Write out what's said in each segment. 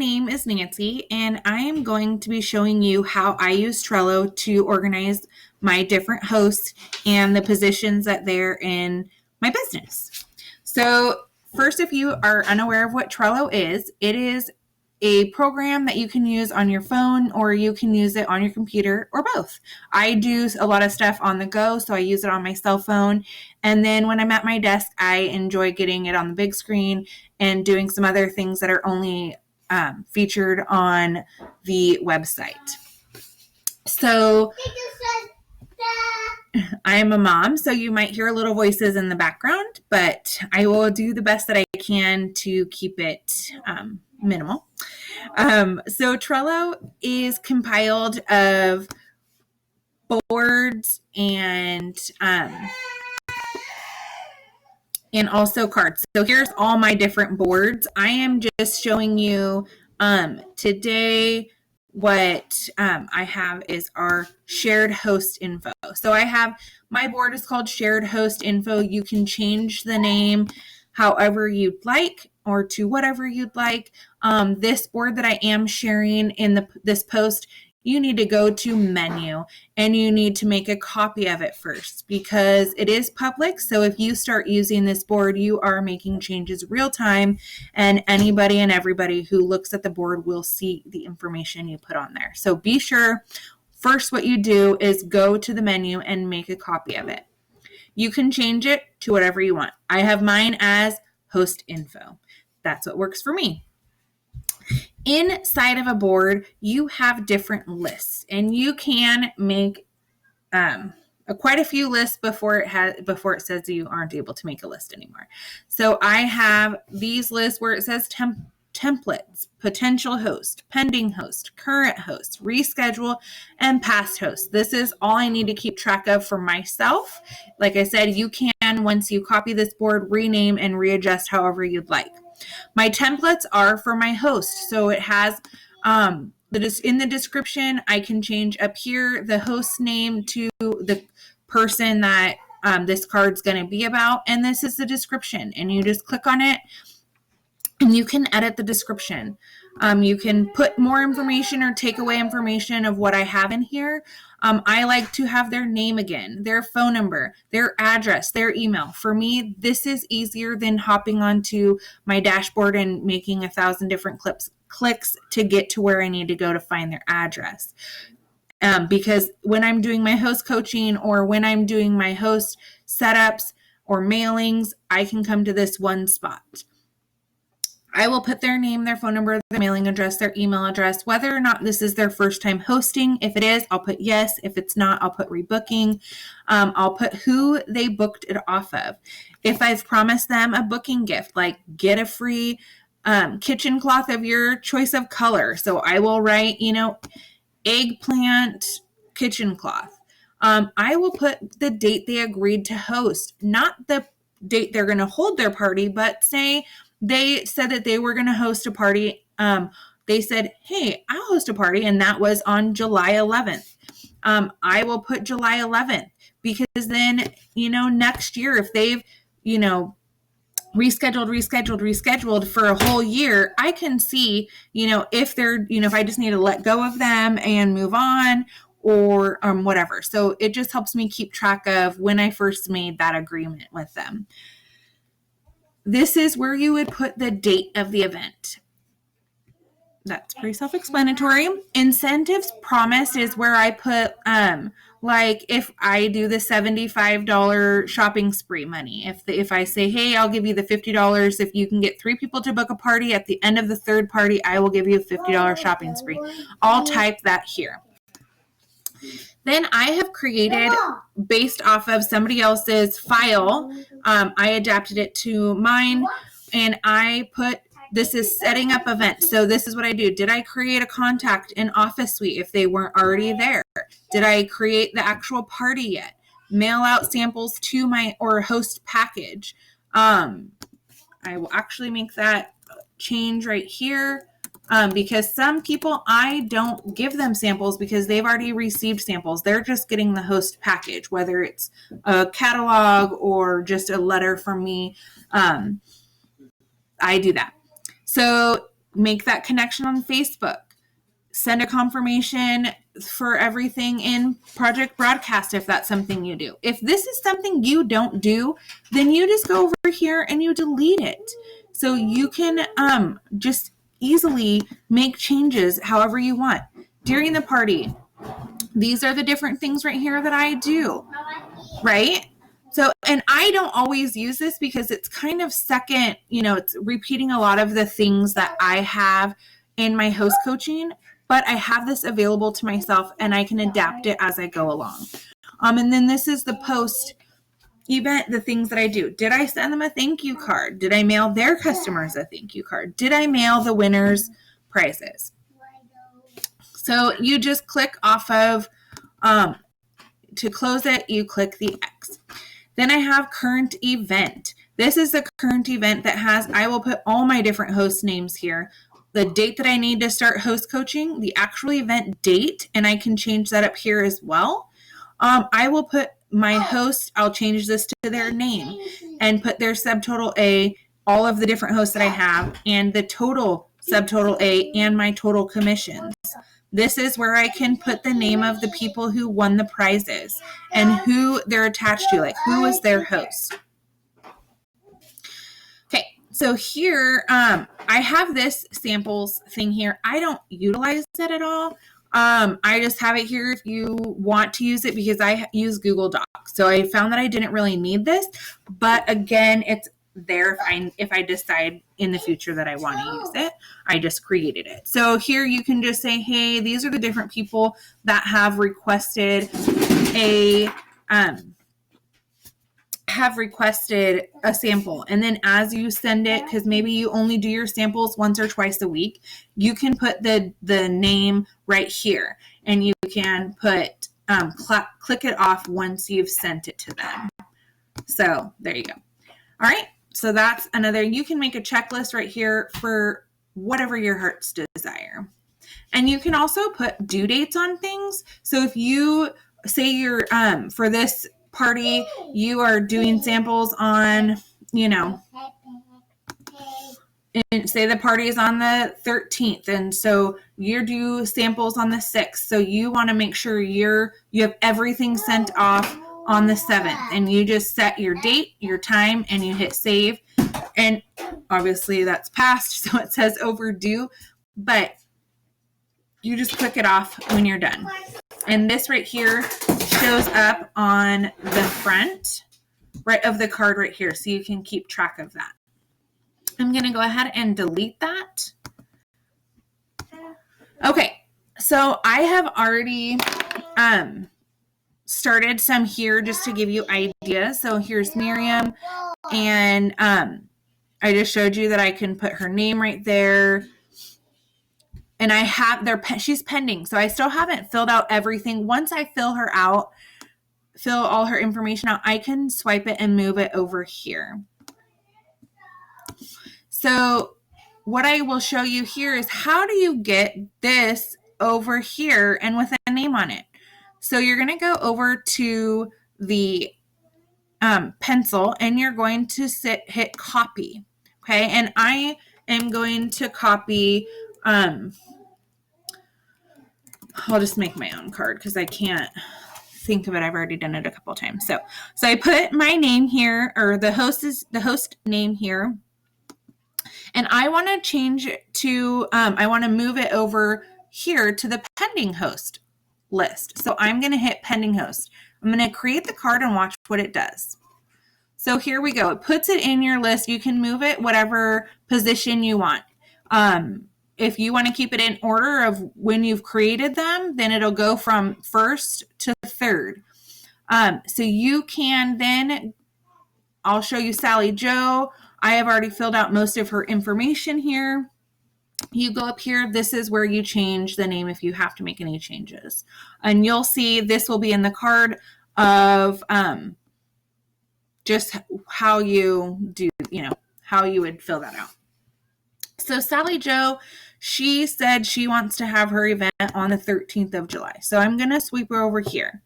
name is Nancy, and I am going to be showing you how I use Trello to organize my different hosts and the positions that they're in my business. So first, if you are unaware of what Trello is, it is a program that you can use on your phone or you can use it on your computer or both. I do a lot of stuff on the go, so I use it on my cell phone. And then when I'm at my desk, I enjoy getting it on the big screen and doing some other things that are only featured on the website. So I am a mom, so you might hear little voices in the background, but I will do the best that I can to keep it minimal. So Trello is compiled of boards and also cards. So here's all my different boards. I am just showing you today what I have is our shared host info. So I have, my board is called shared host info. You can change the name however you'd like or to whatever you'd like. This board that I am sharing in this post, you need to go to menu and you need to make a copy of it first because it is public. So if you start using this board, you are making changes real time and anybody and everybody who looks at the board will see the information you put on there. So be sure first what you do is go to the menu and make a copy of it. You can change it to whatever you want. I have mine as host info. That's what works for me. Inside of a board, you have different lists, and you can make quite a few lists before it says you aren't able to make a list anymore. So I have these lists where it says templates, potential host, pending host, current host, reschedule, and past host. This is all I need to keep track of for myself. Like I said, you can, once you copy this board, rename and readjust however you'd like. My templates are for my host. So it has in the description, I can change up here the host name to the person that this card's going to be about. And this is the description. And you just click on it and you can edit the description. You can put more information or take away information of what I have in here. I like to have their name again, their phone number, their address, their email. For me, this is easier than hopping onto my dashboard and making 1,000 different clicks to get to where I need to go to find their address. Because when I'm doing my host coaching or when I'm doing my host setups or mailings, I can come to this one spot. I will put their name, their phone number, their mailing address, their email address, whether or not this is their first time hosting. If it is, I'll put yes. If it's not, I'll put rebooking. I'll put who they booked it off of. If I've promised them a booking gift, like get a free kitchen cloth of your choice of color. So I will write, eggplant kitchen cloth. I will put the date they agreed to host, not the date they're going to hold their party, but say they said that they were going to host a party. They said, hey, I'll host a party. And that was on July 11th. I will put July 11th because then, next year, if they've, rescheduled for a whole year, I can see, if they're, if I just need to let go of them and move on or whatever. So it just helps me keep track of when I first made that agreement with them. This is where you would put the date of the event. That's pretty self-explanatory. Incentives promised is where I put, like if I do the $75 shopping spree money. If I say, hey, I'll give you the $50 if you can get 3 people to book a party, at the end of the third party, I will give you a $50 shopping spree. I'll type that here. Then I have created, based off of somebody else's file, I adapted it to mine, and I put, this is setting up events. So this is what I do. Did I create a contact in Office Suite if they weren't already there? Did I create the actual party yet? Mail out samples to my or host package. I will actually make that change right here. Because some people, I don't give them samples because they've already received samples. They're just getting the host package, whether it's a catalog or just a letter from me. I do that. So make that connection on Facebook. Send a confirmation for everything in Project Broadcast if that's something you do. If this is something you don't do, then you just go over here and you delete it. So you can just easily make changes however you want. During the party, these are the different things right here that I do, right? So, and I don't always use this because it's kind of second, it's repeating a lot of the things that I have in my host coaching, but I have this available to myself and I can adapt it as I go along. And then this is the post event, the things that I do. Did I send them a thank you card? Did I mail their customers a thank you card? Did I mail the winners prizes? So you just click off of, to close it, you click the X. Then I have current event. This is the current event that has, I will put all my different host names here, the date that I need to start host coaching, the actual event date, and I can change that up here as well. I will put my host, I'll change this to their name and put their subtotal A, all of the different hosts that I have, and the total subtotal A and my total commissions. This is where I can put the name of the people who won the prizes and who they're attached to, like who is their host. Okay, so here I have this samples thing here. I don't utilize it at all. I just have it here if you want to use it because I use Google Docs. So I found that I didn't really need this, but again, it's there if I decide in the future that I want to use it. I just created it. So here you can just say, hey, these are the different people that have requested a sample. And then as you send it, because maybe you only do your samples once or twice a week, you can put the name right here and you can put click it off once you've sent it to them. So there you go. All right. So that's another, you can make a checklist right here for whatever your heart's desire. And you can also put due dates on things. So if you say you're, for this party, you are doing samples on, and say the party is on the 13th. And so you do samples on the 6th. So you want to make sure you have everything sent off on the 7th, and you just set your date, your time, and you hit save. And obviously that's past, so it says overdue, but you just click it off when you're done. And this right here shows up on the front right of the card right here, so you can keep track of that. I'm going to go ahead and delete that. Okay, so I have already started some here just to give you ideas. So here's Miriam, and I just showed you that I can put her name right there. And I have she's pending, so I still haven't filled out everything. Once I fill all her information out, I can swipe it and move it over here. So what I will show you here is how do you get this over here and with a name on it. So you're going to go over to the pencil and you're going to hit copy. Okay. And I am going to copy, I'll just make my own card because I can't think of it. I've already done it a couple of times. So I put my name here, or the host name here. And I want to change it to, I want to move it over here to the pending host list. So I'm going to hit pending host. I'm going to create the card and watch what it does. So here we go. It puts it in your list. You can move it whatever position you want. If you want to keep it in order of when you've created them, then it'll go from first to third. So you can then, I'll show you Sally Joe. I have already filled out most of her information here. You go up here. This is where you change the name if you have to make any changes. And you'll see this will be in the card of just how you do, how you would fill that out. So Sally Joe, she said she wants to have her event on the 13th of July. So I'm going to sweep her over here.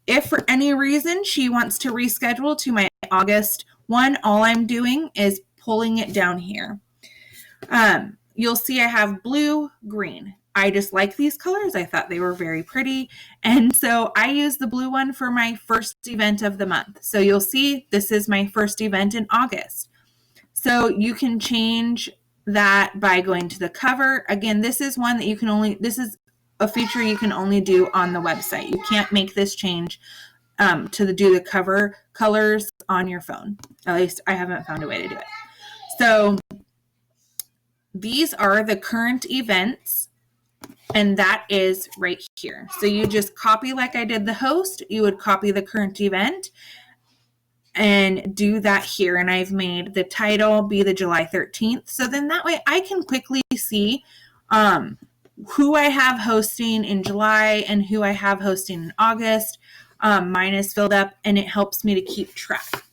If for any reason she wants to reschedule to my August 1, all I'm doing is pulling it down here. you'll see I have blue, green. I just like these colors. I thought they were very pretty. And so I use the blue one for my first event of the month. So you'll see this is my first event in August. So you can change that by going to the cover. Again, this is one that this is a feature you can only do on the website. You can't make this change do the cover colors on your phone. At least I haven't found a way to do it. So these are the current events, and that is right here. So you just copy like I did the host, you would copy the current event and do that here. And I've made the title be the July 13th. So then that way I can quickly see who I have hosting in July and who I have hosting in August. Mine is filled up, and it helps me to keep track.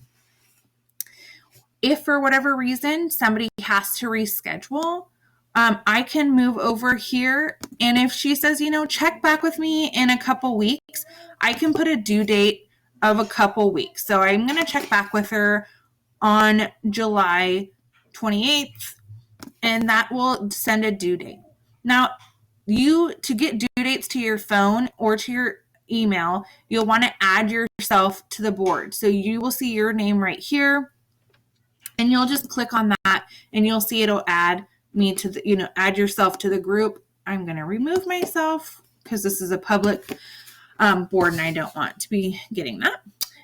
If for whatever reason somebody has to reschedule, I can move over here. And if she says, check back with me in a couple weeks, I can put a due date of a couple weeks. So I'm going to check back with her on July 28th, and that will send a due date. Now, to get due dates to your phone or to your email, you'll want to add yourself to the board. So you will see your name right here, and you'll just click on that, and you'll see it'll add me to the, add yourself to the group. I'm going to remove myself because this is a public board and I don't want to be getting that.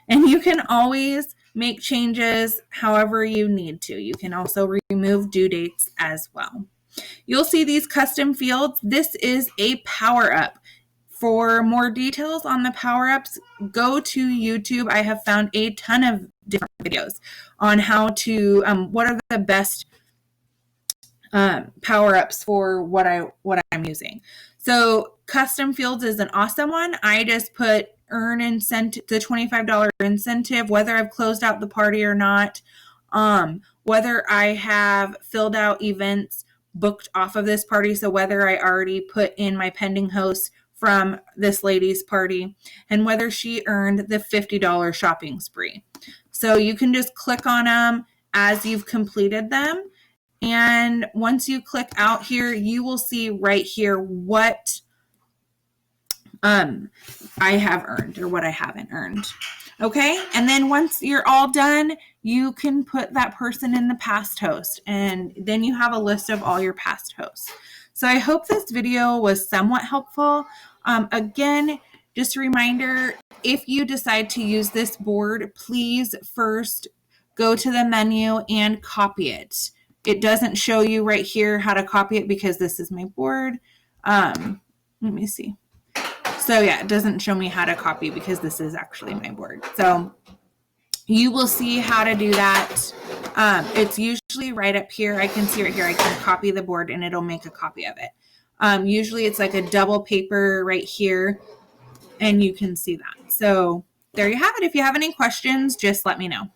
And you can always make changes however you need to. You can also remove due dates as well. You'll see these custom fields. This is a power-up. For more details on the power-ups, go to YouTube. I have found a ton of different videos on how to, what are the best power-ups for what I'm using. So custom fields is an awesome one. I just put earn incentive, the $25 incentive, whether I've closed out the party or not, whether I have filled out events booked off of this party. So whether I already put in my pending host from this lady's party, and whether she earned the $50 shopping spree. So you can just click on them as you've completed them. And once you click out here, you will see right here what I have earned or what I haven't earned. Okay. And then once you're all done, you can put that person in the past host, and then you have a list of all your past hosts. So I hope this video was somewhat helpful. Again, just a reminder, if you decide to use this board, please first go to the menu and copy it. It doesn't show you right here how to copy it because this is my board. Let me see. So yeah, it doesn't show me how to copy because this is actually my board. So you will see how to do that. It's usually right up here. I can see right here, I can copy the board and it'll make a copy of it. Usually it's like a double paper right here, and you can see that. So there you have it. If you have any questions, just let me know.